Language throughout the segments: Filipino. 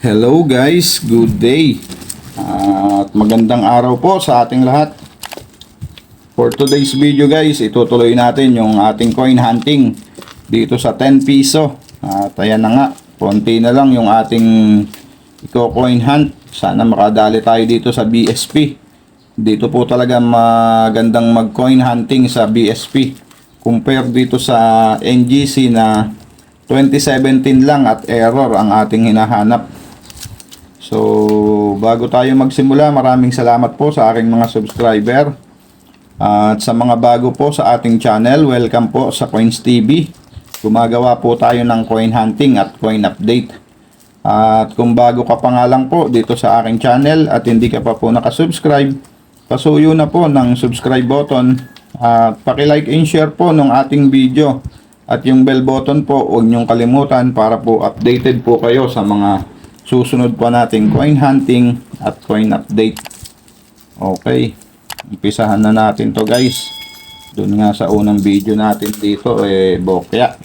Hello guys, good day at magandang araw po sa ating lahat. For today's video guys, itutuloy natin yung ating coin hunting dito sa 10 piso. At ayan na nga, konti na lang yung ating coin hunt. Sana makadali tayo dito sa BSP. Dito po talaga magandang mag coin hunting sa BSP compare dito sa NGC na 2017 lang at error ang ating hinahanap. So, bago tayo magsimula, maraming salamat po sa aking mga subscriber. At sa mga bago po sa ating channel, welcome po sa Coins TV. Gumagawa po tayo ng coin hunting at coin update. At kung bago ka pa nga lang po dito sa aking channel at hindi ka pa po nakasubscribe, pasuyo na po ng subscribe button at paki-like and share po ng ating video. At yung bell button po, huwag niyong kalimutan para po updated po kayo sa mga susunod po nating coin hunting at coin update. Okay, umpisahan na natin to guys. Doon nga sa unang video natin dito bokya.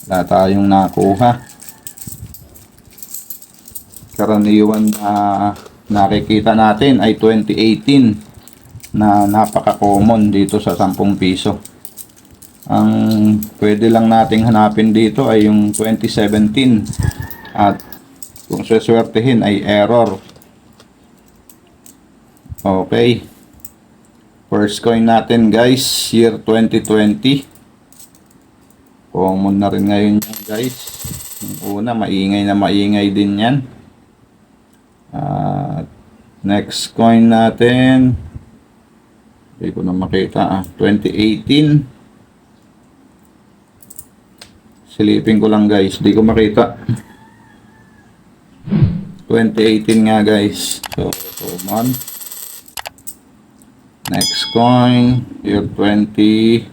Wala tayong nakuha. Karaniwan na nakikita natin ay 2018 na napaka-common dito sa 10 piso. Ang pwede lang nating hanapin dito ay yung 2017 at kung seswertehin ay error. Okay, first coin natin guys, year 2020. Common na rin ngayon yan guys. Yung una, maingay din yan. Next coin natin, hindi ko na makita, 2018. Silipin ko lang guys, di ko makita. 2018 nga guys. So, come on. Next coin, year 2018.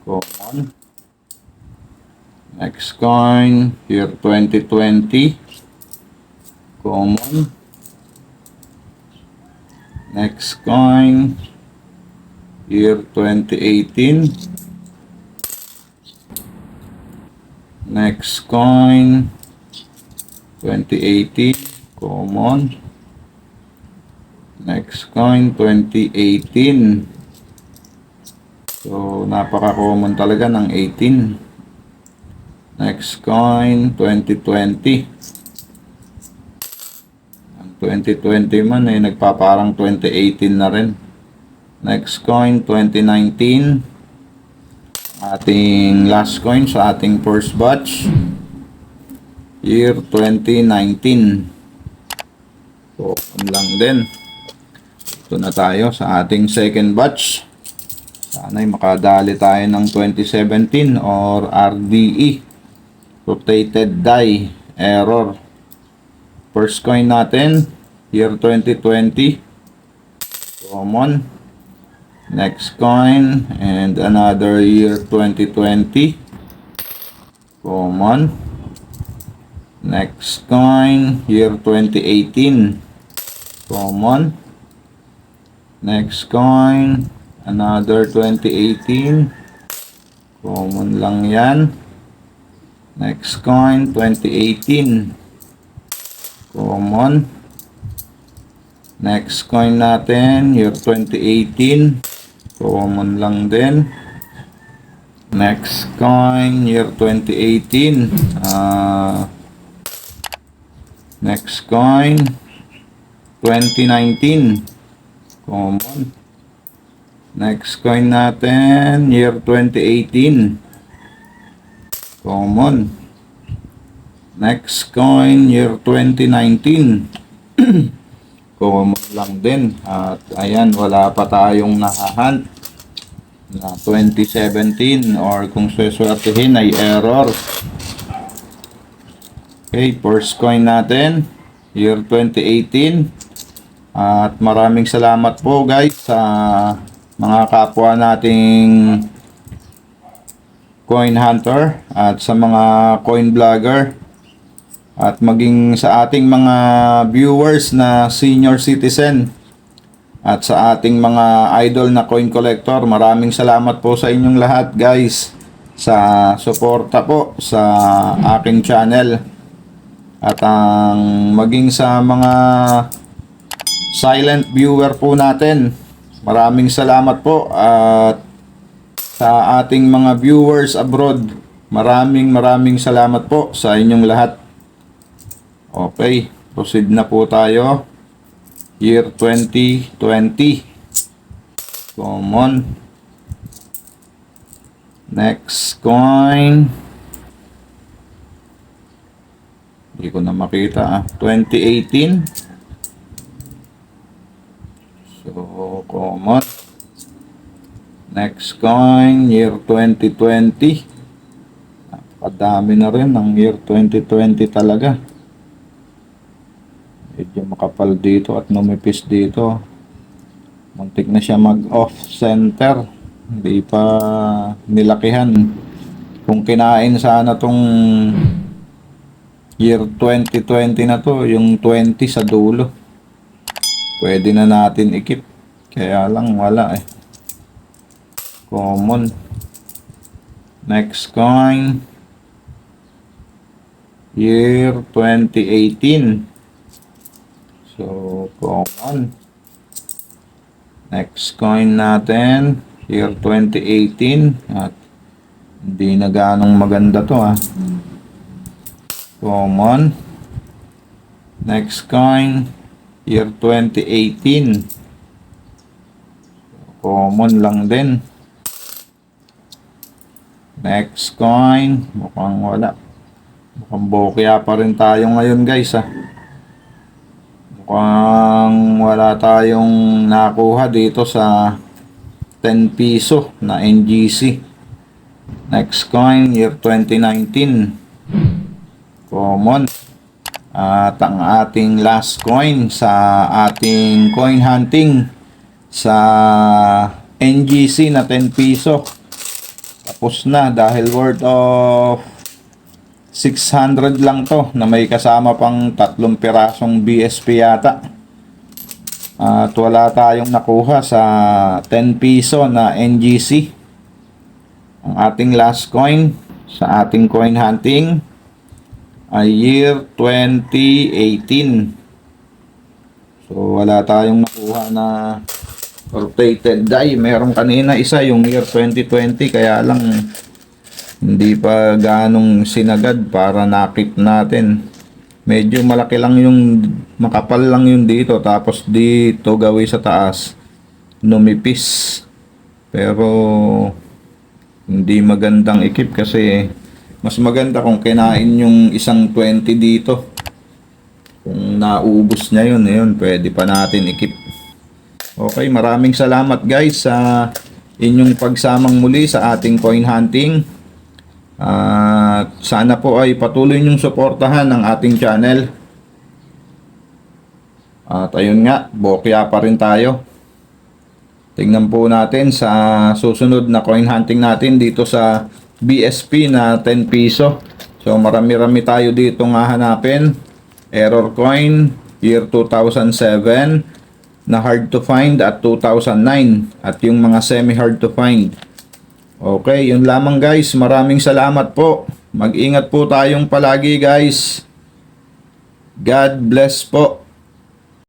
Come on. Next coin, year 2020. Come on. Next coin, year 2018. Next coin, 2018. Common. Next coin, 2018. So, napaka-common talaga ng 18. Next coin, 2020. 2020 man ay nagpaparang 2018 na rin. Next coin, 2019. Ating last coin sa ating first batch, year 2019. So, lang din. Ito na tayo sa ating second batch. Sana ay makadali tayo ng 2017 or RDE, rotated die, error. First coin natin, year 2020. Common. Next coin, and another year 2020. Common. Next coin, year 2018. Common. Next coin, another 2018. Common lang yan. Next coin, 2018. Common. Next coin natin, year 2018. Common lang din. Next coin, year 2018. Next coin, 2019. Common. Next coin natin, year 2018. Common. Next coin, year 2019. Common lang din. At ayan, wala pa tayong nahahunt na 2017 or kung seswertehin ay error. Okay, first coin natin, year 2018. At maraming salamat po guys sa mga kapwa nating coin hunter at sa mga coin vlogger. At maging sa ating mga viewers na senior citizen at sa ating mga idol na coin collector, maraming salamat po sa inyong lahat guys. sa suporta po sa aking channel at ang maging sa mga silent viewer po natin. Maraming salamat po at sa ating mga viewers abroad. Maraming salamat po sa inyong lahat. Okay, proceed na po tayo. Year 2020. Common. Next coin. Hindi ko na makita. 2018. So, common. Next coin, year 2020. Napakadami na rin ng year 2020 talaga. Medyo makapal dito at numipis dito. Muntik na siya mag-off center. Hindi pa nilakihan. Kung kinain sana tong year 2020 na to, yung 20 sa dulo, pwede na natin ikip. Kaya lang wala eh. Common. Next coin, year 2018. So, common. Next coin natin, year 2018. At hindi na ganong maganda to ha. Common. Next coin, year 2018. Common lang din. Next coin, mukhang wala. Mukhang bokya pa rin tayo ngayon guys ha. Mukhang wala tayong nakuha dito sa 10 piso na NGC. Next coin, year 2019. Common. At ang ating last coin sa ating coin hunting sa NGC na 10 piso. Tapos na dahil worth of 600 lang to na may kasama pang 3 pirasong BSP yata. At wala tayong nakuha sa 10 piso na NGC. Ang ating last coin sa ating coin hunting ay year 2018. So wala tayong nakuha na rotated die. Meron kanina isa yung year 2020 kaya lang hindi pa ganong sinagad para nakip natin. Medyo malaki lang yung makapal lang yung dito tapos dito gawin sa taas numipis. Pero hindi magandang ikip kasi mas maganda kung kinain yung isang 20 dito. Kung naubos niya yun pwede pa natin ikip. Okay, maraming salamat guys sa inyong pagsamang muli sa ating coin hunting. At sana po ay patuloy niyong suportahan ang ating channel. At ayun nga, bokya pa rin tayo. Tingnan po natin sa susunod na coin hunting natin dito sa BSP na 10 piso. So marami-rami tayo dito nga hanapin. Error coin, year 2007. Na hard to find at 2009 at yung mga semi hard to find. Okay, yun lamang guys. Maraming salamat po. Mag-ingat po tayong palagi guys. God bless po.